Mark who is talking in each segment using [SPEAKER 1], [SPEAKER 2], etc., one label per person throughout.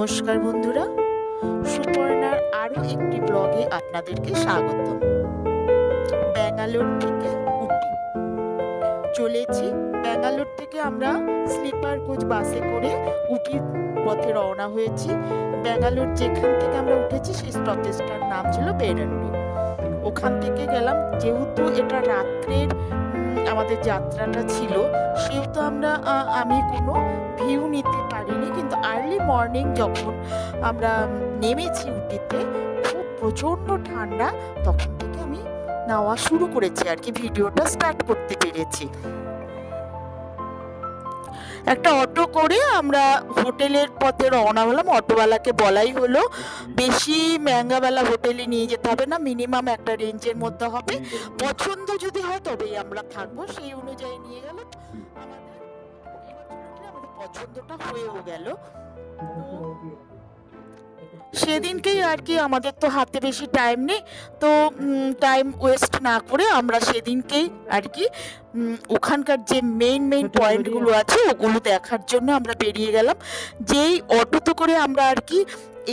[SPEAKER 1] নমস্কার বন্ধুরা, সুপর্ণার আরো একটি ব্লগে আপনাদেরকে স্বাগত। ব্যাঙ্গালোর থেকে উটি চলেছি। ব্যাঙ্গালোর থেকে আমরা স্লিপার কোচ বাসে করে উটির পথে রওনা হয়েছি। ব্যাঙ্গালোর যেখান থেকে আমরা উঠেছি সেই স্টপেজটার নাম ছিল বেরান্ডু। ওখান থেকে গেলাম, যেহেতু এটা রাত্রের আমাদের যাত্রাটা ছিল, সেহেতু আমি কোনো ভিউ নিতে পারিনি। কিন্তু আর্লি মর্নিং যখন আমরা নেমেছি উটিতে, খুব প্রচণ্ড ঠান্ডা, তখন থেকে আমি নেওয়া শুরু করেছি আর কি, ভিডিওটা স্টার্ট করতে পেরেছি। একটা অটো করে আমরা হোটেলের পথে রওনা হলাম। অটোওয়ালাকে বলাই হলো বেশি মেহঙ্গাওয়ালা হোটেলে নিয়ে যেতে হবে না, মিনিমাম একটা রেঞ্জের মধ্যে হবে, পছন্দ যদি হয় তবেই আমরা থাকবো। সেই অনুযায়ী নিয়ে গেল, আমাদের পছন্দটা হয়েও গেল। সেদিনকেই আর কি, আমাদের তো হাতে বেশি টাইম নেই, তো টাইম ওয়েস্ট না করে আমরা সেদিনকেই আর কি ওখানকার যে মেইন পয়েন্টগুলো আছে ওগুলো দেখার জন্য আমরা বেরিয়ে গেলাম। যেই অটোতে করে আমরা আর কি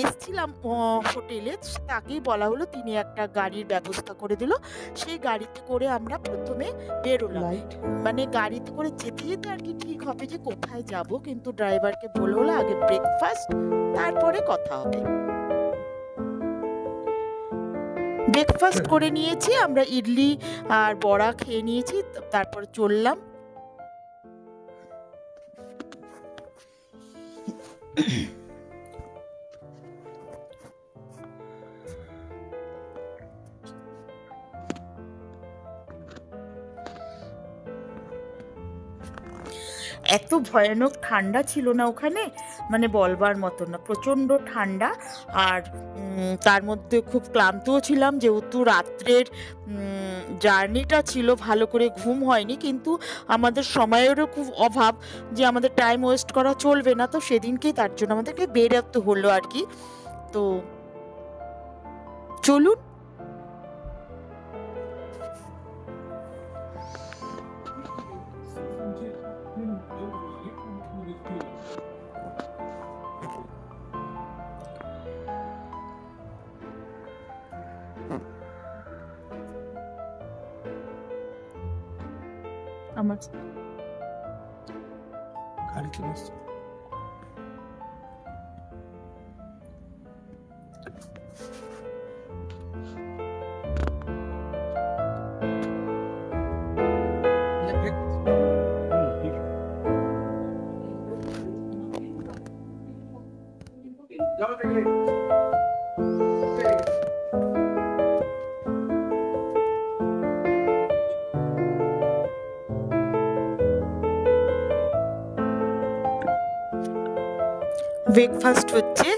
[SPEAKER 1] এসছিলাম হোটেলে, তাকেই বলা হলো, তিনি একটা গাড়ির ব্যবস্থা করে দিল। সেই গাড়িতে করে আমরা প্রথমে বেরোলাম। মানে গাড়িতে করে যেতে যেতে আর কি ঠিক হবে যে কোথায় যাব, কিন্তু ড্রাইভারকে বলে হলো আগে ব্রেকফাস্ট, তারপরে কথা হবে। ব্রেকফাস্ট করে নিয়েছি আমরা, ইডলি আর বড়া খেয়ে নিয়েছি, তারপর চললাম। এত ভয়ানক ঠান্ডা ছিল না ওখানে, মানে বলবার মতো না, প্রচণ্ড ঠান্ডা। আর তার মধ্যে খুব ক্লান্তও ছিলাম, যেহেতু রাত্রের জার্নিটা ছিল, ভালো করে ঘুম হয়নি। কিন্তু আমাদের সময়েরও খুব অভাব, যে আমাদের টাইম ওয়েস্ট করা চলবে না, তো সেদিনকেই তার জন্য আমাদেরকে বেরোতে হলো আর কি। তো চলুন। আমার গাড়ি চলে আসছে। ব্রেকফাস্ট হচ্ছে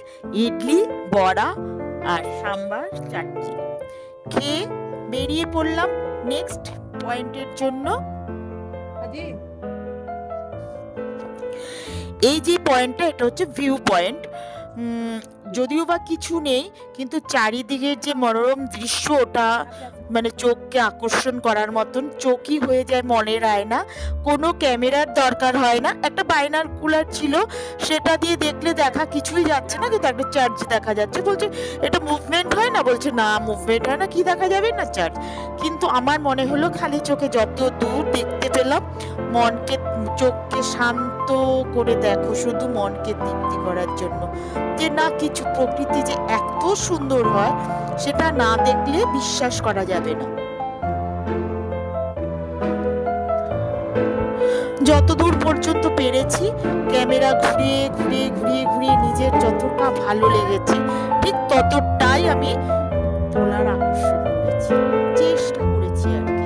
[SPEAKER 1] ইডলি, বড়া আর সাম্বার চাটনি। খেয়ে বেরিয়ে পড়লাম নেক্সট পয়েন্টের জন্য। এই যে পয়েন্টটা, এটা হচ্ছে ভিউ পয়েন্ট। যদিও বা কিছু নেই, কিন্তু চারিদিকের যে মনোরম দৃশ্য, ওটা মানে চোখকে আকর্ষণ করার মতন, চোখই হয়ে যায় মনের আয়না। কোনো ক্যামেরার দরকার হয় না। একটা বাইনাকুলার ছিল, সেটা দিয়ে দেখলে দেখা কিছুই যাচ্ছে না, কিন্তু একটা চার্চ দেখা যাচ্ছে। বলছে এটা মুভমেন্ট হয় না, বলছে না মুভমেন্ট হয় না, কি দেখা যাবে না চার্চ। কিন্তু আমার মনে হলো খালি চোখে যত দূর দেখতে পেলাম, মনকে চোখকে শান্ত করে দেখো, শুধু মনকে তৃপ্তি করার জন্য, যে না কিছু প্রকৃতি যে এত সুন্দর হয়, সেটা না দেখলে বিশ্বাস করা যাবে না। যতদূর পর্যন্ত পেরেছি ক্যামেরা ঘুরিয়ে ঘুরিয়ে ঘুরিয়ে ঘুরিয়ে নিজের যতটা ভালো লেগেছে ঠিক ততটাই আমি তোলার আকর্ষণ করেছি, চেষ্টা করেছি আর কি।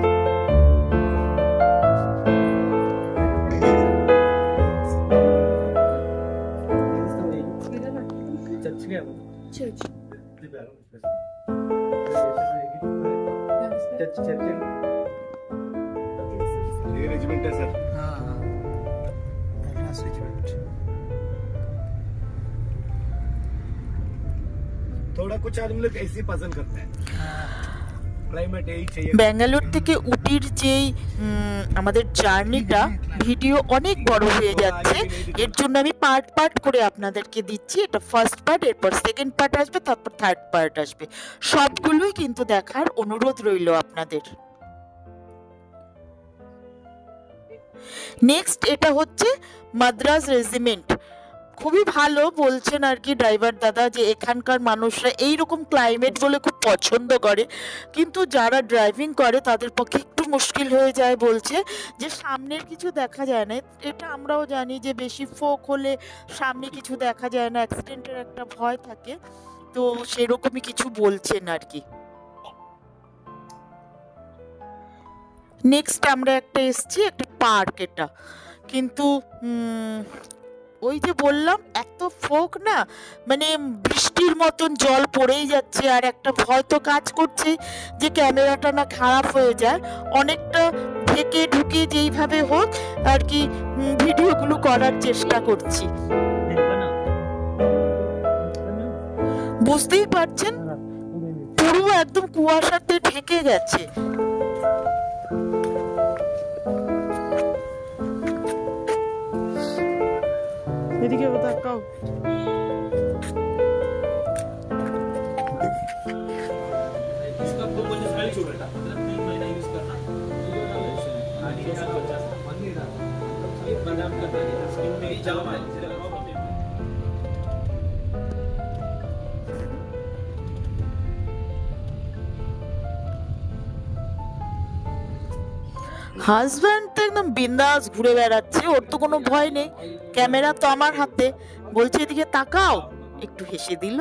[SPEAKER 2] रेजिमेंट है सर।
[SPEAKER 3] हाँ रेजिमेंट।
[SPEAKER 2] थोड़ा कुछ आदमी लोग ऐसे पसंद करते हैं। ক্লাইমেট এই चाहिए।
[SPEAKER 1] ব্যাঙ্গালোর থেকে উটির যেই আমাদের জার্নিটা ভিডিও অনেক বড় হয়ে যাচ্ছে, এর জন্য আমি পার্ট পার্ট করে আপনাদেরকে দিচ্ছি। এটা ফার্স্ট পার্ট, এরপর সেকেন্ড পার্ট আসবে, তারপর থার্ড পার্ট আসবে। সবগুলোই কিন্তু দেখার অনুরোধ রইল আপনাদের। নেক্সট এটা হচ্ছে মাদ্রাজ রেজিমেন্ট। খুবই ভালো বলছেন আর কি ড্রাইভার দাদা, যে এখানকার মানুষরা এইরকম ক্লাইমেট বলে খুব পছন্দ করে, কিন্তু যারা ড্রাইভিং করে তাদের পক্ষে একটু মুশকিল হয়ে যায়। বলছে যে সামনের কিছু দেখা যায় না, এটা আমরাও জানি যে বেশি ফোক হলে সামনে কিছু দেখা যায় না, অ্যাক্সিডেন্টের একটা ভয় থাকে, তো সেরকমই কিছু বলছেন আর কি। নেক্সট আমরা একটা এসছি, একটা পার্ক। এটা কিন্তু ওই যে বললাম এত ফোক না, মানে বৃষ্টির মতন জল পড়েই যাচ্ছে, আর একটা ভয় তো কাজ করছে যে ক্যামেরাটা না খারাপ হয়ে যায়। অনেকটা ঢেকে ঢুকে যেইভাবে হোক আর কি ভিডিওগুলো করার চেষ্টা করছি। বুঝতেই পারছেন পুরো একদম কুয়াশাতে ঢেকে গেছে। এদিকে তাকাও।
[SPEAKER 3] इसका 2 महीने पहले छोड़ रखा, मतलब 3 महीना यूज करना आणि कैसा बच्चा था मन नहीं रहा, ये बदाम का स्किन में जाम है, इससे प्रॉब्लम है।
[SPEAKER 1] হাজব্যান্ড তো একদম বিন্দাস ঘুরে বেড়াচ্ছে, ওর তো কোনো ভয় নেই, ক্যামেরা তো আমার হাতে, বলছে এদিকে তাকাও, একটু হেসে দিল।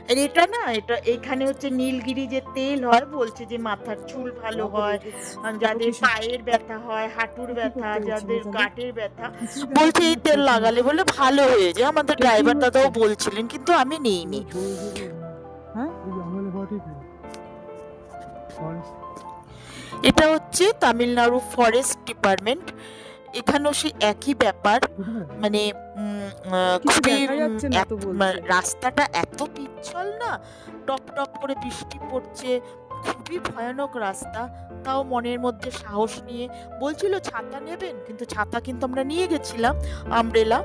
[SPEAKER 1] আর এটা না, এটা এখানে হচ্ছে নীলগিরি যে তেল হয়, বলছে যে মাথার চুল ভালো হয়, যাদের পায়ের ব্যথা হয়, হাঁটুর ব্যথা, যাদের গাঁটের ব্যথা, বলছে এই তেল লাগালে বলে ভালো হয়ে যায়। আমাদের ড্রাইভার দাদাও বলছিলেন, কিন্তু আমি নিইনি। এটা হচ্ছে তামিলনাড়ু ফরেস্ট ডিপার্টমেন্ট। এখানেও সেই একই ব্যাপার, মানে খুবই রাস্তাটা এত পিচ্ছল না, টপ টপ করে বৃষ্টি পড়ছে, খুবই ভয়ানক রাস্তা। তাও মনের মধ্যে সাহস নিয়ে বলছিল ছাতা নেবেন, কিন্তু ছাতা কিন্তু আমরা নিয়ে গেছিলাম, আমব্রেলা,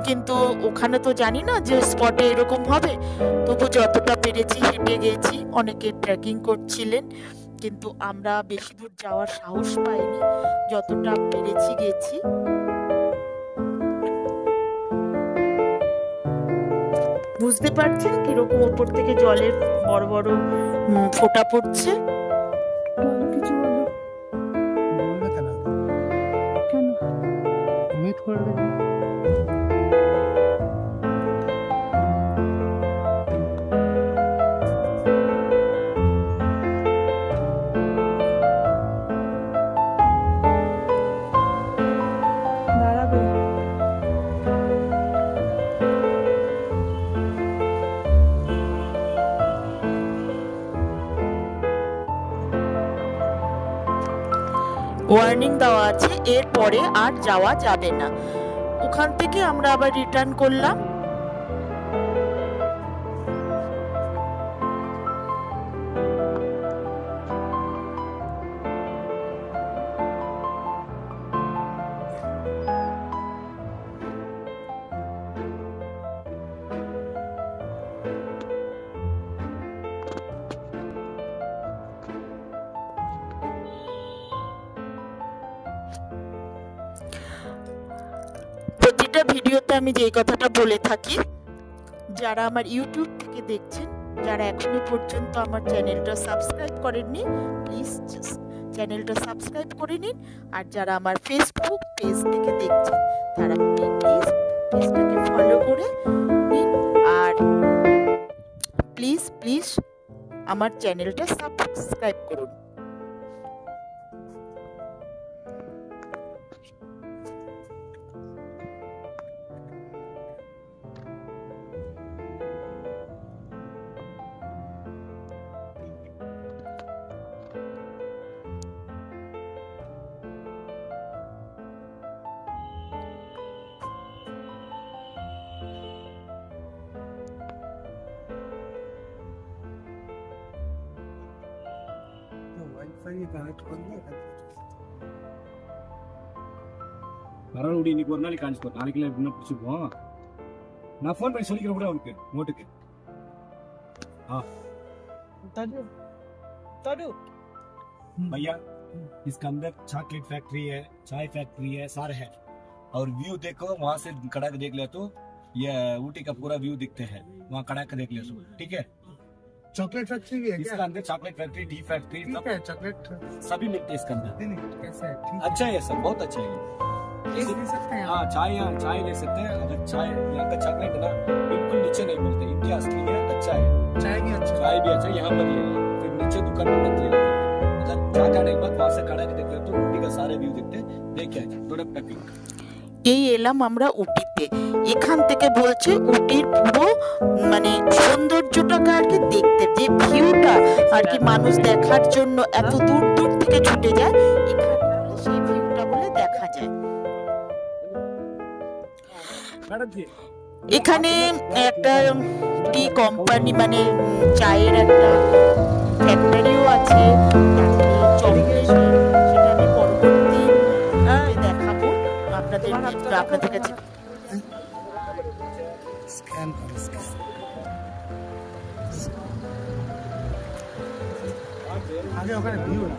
[SPEAKER 1] কিন্তু ওখানে তো জানি না যে স্পটে এরকম হবে, তবু যতটা পেরেছি হেঁটে গেছি। অনেকে ট্রেকিং করছিলেন, কিন্তু আমরা বেশি দূর যাওয়ার সাহস পাইনি, যতটা পেরেছি গেছি। বুঝতে পারছেন কিরকম ওপর থেকে জলের বড় বড় ফোঁটা পড়ছে।
[SPEAKER 4] কিছু বলো, বলবে কেন? কেন মিট করবে?
[SPEAKER 1] ওয়ার্নিং দেওয়া আছে, এরপরে আর যাওয়া যাবে না। ওখান থেকে আমরা আবার রিটার্ন করলাম। প্রতিটা ভিডিওতে আমি যেই কথাটা বলে থাকি, যারা আমার ইউটিউব থেকে দেখছেন, যারা এখনো পর্যন্ত আমার চ্যানেলটা সাবস্ক্রাইব করেননি, প্লিজ চ্যানেলটা সাবস্ক্রাইব করে নিন। আর যারা আমার ফেসবুক পেজ থেকে দেখছেন, তারা প্লিজ পেজটাকে ফলো করে নিন। আর প্লিজ প্লিজ আমার চ্যানেলটা সাবস্ক্রাইব করুন।
[SPEAKER 4] वाईफाई कनेक्ट कर लो।
[SPEAKER 2] பரவாயில்ல இன்னைக்கு ஒரு நாளைக்கு காமிச்சு நாளைக்கு என்ன பிடிச்சிருப்போம். நான் ஃபோன் பண்ணி சொல்லிக்கிறேன் கூட அவனுக்கு நோட்டுக்கு. भैया इसके अंदर चॉकलेट फैक्ट्री है, चाय फैक्ट्री है, सारे है। और व्यू देखो वहाँ से खड़ा के देख ले तो ये ऊटी का पूरा व्यू दिखते हैं, वहाँ खड़ा के देख ले तो ठीक है।
[SPEAKER 4] चॉकलेट फैक्ट्री भी है
[SPEAKER 2] इसके
[SPEAKER 4] क्या?
[SPEAKER 2] अंदर चॉकलेट फैक्ट्री, टी फैक्ट्री
[SPEAKER 4] ठीक है, चॉकलेट
[SPEAKER 2] सभी मिलते हैं इसके अंदर।
[SPEAKER 4] कैसा है? ठीक
[SPEAKER 2] अच्छा है सब, बहुत अच्छा है।
[SPEAKER 4] है, ले सकते हैं आप?
[SPEAKER 2] हाँ चाय ले सकते हैं। अगर चाय यहाँ का चॉकलेट है ना बिल्कुल नीचे नहीं मिलते, इंडिया असली है, अच्छा है।
[SPEAKER 4] चाय भी अच्छा
[SPEAKER 2] चाय भी अच्छा है, यहाँ पर ले लो, फिर नीचे दुकान में मत ले लो। उधर जाकर एक बार वहाँ से खड़ा के देख ले तो ऊटी का सारे व्यू दिखते हैं। देख क्या थोड़ा पैकिंग
[SPEAKER 1] এই এলাম আমরা উটিতে। এখান থেকে বলছে উটির পুরো মানে সৌন্দর্যটাকে আর কি দেখতে, যে ভিউটা আর কি মানুষ দেখার জন্য এত দূর দূর থেকে ছুটে যায়, এখানে বলে সেই ভিউটা বলে দেখা যায়। এখানে একটা টি কোম্পানি মানে চায়ের একটা ফ্যাক্টরিও আছে, চকলেট, সেটা আমি পরবর্তী দেখাবো আপনাদের কাছে।
[SPEAKER 4] स्कैन करो, स्कैन आगे ওখানে ভিউ না।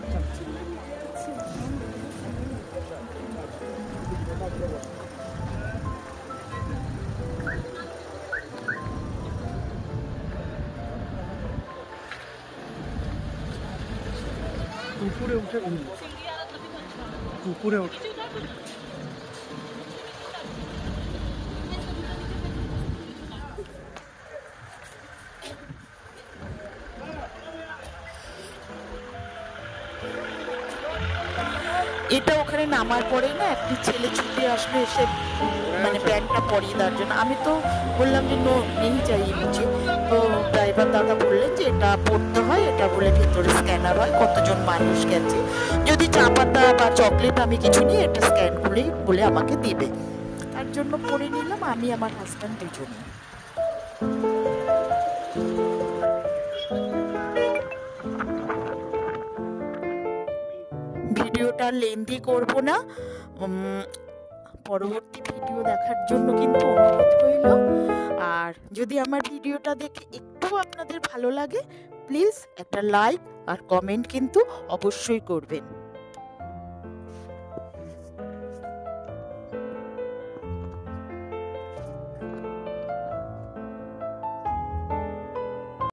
[SPEAKER 4] উপরে উঠে উপরে উঠে
[SPEAKER 1] এটা ওখানে নামার পরে না একটি ছেলে ছুটে আসলো, এসে মানে প্যান্টটা পরিয়ে দেওয়ার জন্য। আমি তো বললাম যে নো নেই চাই মুঝে, তো ড্রাইভার দাদা বললেন যে এটা পড়তে হয়, এটা বলে ভেতরে স্ক্যানার হয় কতজন মানুষ গেছে, যদি চা পাতা বা চকলেট আমি কিছু নিয়ে এটা স্ক্যান করলেই বলে আমাকে দিবে। তার জন্য পড়ে নিলাম আমি আমার হাজব্যান্ড দুজনে। ভিডিওটা লেন্দি করব না, পরবর্তী ভিডিও দেখার জন্য কিন্তু অনুরোধ রইল। আর যদি আমার ভিডিওটা দেখে একটু আপনাদের ভালো লাগে প্লিজ একটা লাইক আর কমেন্ট কিন্তু অবশ্যই করবেন।